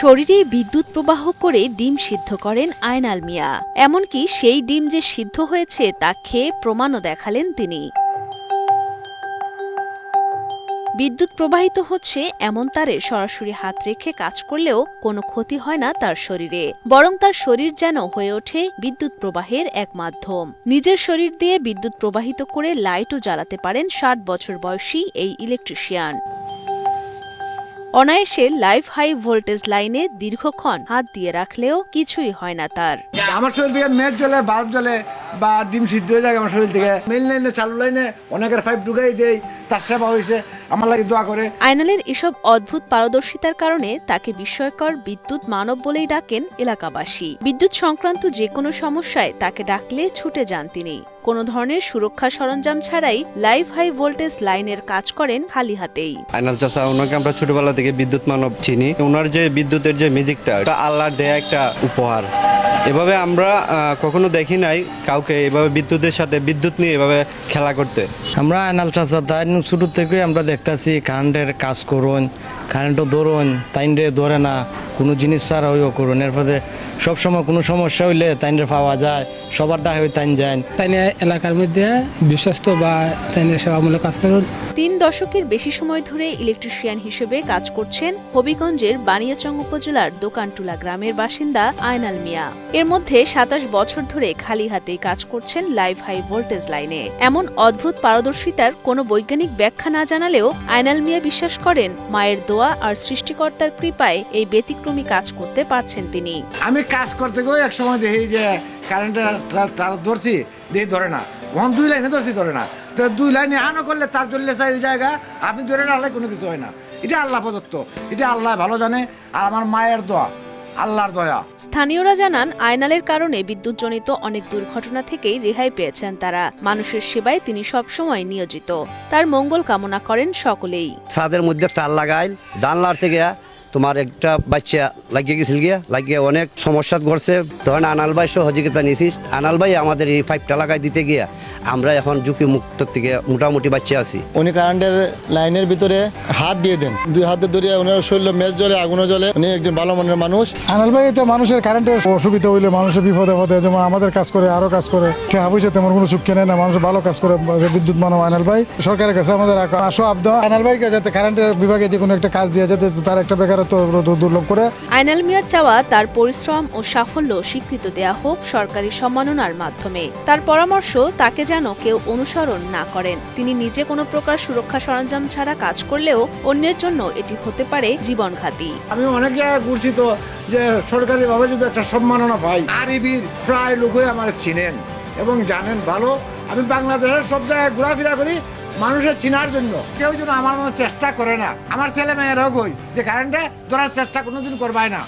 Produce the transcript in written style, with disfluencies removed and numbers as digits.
শরীরে বিদ্যুৎ প্রবাহ করে ডিম সিদ্ধ করেন আয়নাল মিয়া। এমনকি সেই ডিম যে সিদ্ধ হয়েছে তা খেয়ে প্রমাণও দেখালেন তিনি। বিদ্যুৎ প্রবাহিত হচ্ছে এমন তারে সরাসরি হাত রেখে কাজ করলেও কোনো ক্ষতি হয় না তার শরীরে, বরং তার শরীর যেন হয়ে ওঠে বিদ্যুৎ প্রবাহের এক মাধ্যম। নিজের শরীর দিয়ে বিদ্যুৎ প্রবাহিত করে লাইটও জ্বালাতে পারেন ৬০ বছর বয়সী এই ইলেকট্রিশিয়ান। অনায়াসে লাইভ হাই ভোল্টেজ লাইনে দীর্ঘক্ষণ হাত দিয়ে রাখলেও কিছুই হয় না তার। আমার শরীর থেকে মেঘ জ্বলে, বাল্ব জ্বলে বা ডিম সিদ্ধ হয়ে যায় আমার শরীর থেকে। মেইন লাইনে, চালু লাইনে অনেকের পাইপ ঢুকাই দেয়, তার সেবা হয়েছে, আমার লাগে দোয়া করে। আয়নালের এসব অদ্ভুত পারদর্শিতার কারণে তাকে বিস্ময়কর বিদ্যুৎ মানব বলেই ডাকেন এলাকাবাসী। বিদ্যুৎ সংক্রান্ত যে কোনো সমস্যায় তাকে ডাকলে ছুটে যান তিনি। কোনো ধরনের সুরক্ষা সরঞ্জাম ছাড়াই লাইভ হাই ভোল্টেজ লাইনের কাজ করেন খালি হাতেই। আয়নাল চাচা, ওনাকে আমরা ছোটবেলা থেকে বিদ্যুৎ মানব চিনি। ওনার যে বিদ্যুতের যে ম্যাজিকটা, এটা আল্লাহর দেয়া একটা উপহার। এভাবে আমরা কখনো দেখি নাই কাউকে এভাবে বিদ্যুতের সাথে বিদ্যুৎ নিয়ে এভাবে খেলা করতে। আমরা আয়নাল চাচা তাই ছোট থেকে আমরা দেখতেছি কারেন্টের কাজ করুন, কারেন্টও ধরুন, তাইনরে ধরে না, কোনো জিনিস ছাড়া হইও করুন। এরপরে সবসময় কোনো সমস্যা হইলে তাইনরে পাওয়া যায়, সবার ডাক হয়ে তাইন যায়। তাইনে এলাকার মধ্যে বিশ্বস্ত বা তাইনের সেবামূলক কাজ করুন। ৩ দশকের বেশি সময় ধরে ইলেকট্রিশিয়ান হিসেবে কাজ করছেন হবিগঞ্জের বানিয়াচং উপজেলার দোকানটুলা গ্রামের বাসিন্দা আয়নাল মিয়া। এর মধ্যে ২৭ বছর ধরে খালি হাতেই কাজ করছেন লাইভ হাই ভোল্টেজ লাইনে। এমন অদ্ভুত পারদর্শিতার কোনো বৈজ্ঞানিক ব্যাখ্যা না জানালেও আয়নাল মিয়া বিশ্বাস করেন মায়ের দোয়া আর সৃষ্টিকর্তার কৃপায় এই ব্যতিক্রমী কাজ করতে পারছেন তিনি। আমি কাজ করতে গিয়ে এক সময় দেখি যে কারেন্টের ধরছি, দেখি ধরে না। ওখান 2 লাইনে ধরছি, ধরে না। তো 2 লাইনে আনো করলে তার জ্বললে চাই ওই জায়গা, আপনি ধরে না কোনো কিছু হয় না। এটা আল্লাহ প্রদত্ত, এটা আল্লাহ ভালো জানে, আর আমার মায়ের দোয়া, আল্লাহর দয়া। স্থানীয়রা জানান আয়নালের কারণে বিদ্যুৎজনিত অনেক দুর্ঘটনা থেকেই রেহাই পেয়েছেন তারা। মানুষের সেবায় তিনি সবসময় নিয়োজিত। তার মঙ্গল কামনা করেন সকলেই। ছাদের মধ্যে তার লাগাইল, জানলার থেকে তোমার একটা বাচ্চা লাগিয়ে গেছিল গিয়া, লাগিয়ে অনেক সমস্যা করছে। তখন আনাল ভাই সহযোগিতা নিয়েছিস। আনাল ভাই আমাদের এই পাইপটা লাগাই দিতে গিয়া আমরা এখন ঝুঁকি মুক্ত থেকে মোটামুটি বাচ্চা আছি। উনি কারেন্টের লাইনের ভিতরে হাত দিয়ে দেন, 2 হাতে ধরিয়া উনার শরীরে মেজ জ্বলে, আগুনও জ্বলে। উনি একজন ভালো মনের মানুষ। আনাল ভাই তো মানুষের কারেন্টের অসুবিধা হইলে, মানুষের বিপদে পদে যেমন আমাদের কাজ করে, আরো কাজ করে, টাকা পয়সা তেমন কোনো চুক্তি নেয় না, মানুষের ভালো কাজ করে। বিদ্যুৎ মানব আনাল ভাই, সরকারের কাছে আমাদের আশা আবদার আনাল ভাইকে যাতে কারেন্টের বিভাগে যে কোনো একটা কাজ দিয়ে যাতে তার একটা বেকারত্ব দুর্লভ করে। আয়নাল মিয়ার চাওয়া তার পরিশ্রম ও সাফল্য স্বীকৃত দেয়া হোক সরকারি সম্মাননার মাধ্যমে। তার পরামর্শ, তাকে যেন কেউ অনুসরণ না করেন। তিনি নিজে কোনো প্রকার সুরক্ষা সরঞ্জাম ছাড়া কাজ করলেও অন্যের জন্য এটি হতে পারে জীবনঘাতী। আমি অনেক জায়গায় ঘুরছি তো, যে সরকারি ভাবে যদি একটা সম্মাননা পাই। আরবির প্রায় লোকই আমার চিনেন এবং জানেন ভালো। আমি বাংলাদেশের সব জায়গায় ঘোরাফেরা করি মানুষের চিনার জন্য। কেউ যেন আমার মতো চেষ্টা করে না। আমার ছেলে মেয়েরাও কই যে কারেন্টে ধরার চেষ্টা কোনোদিন করবাই না।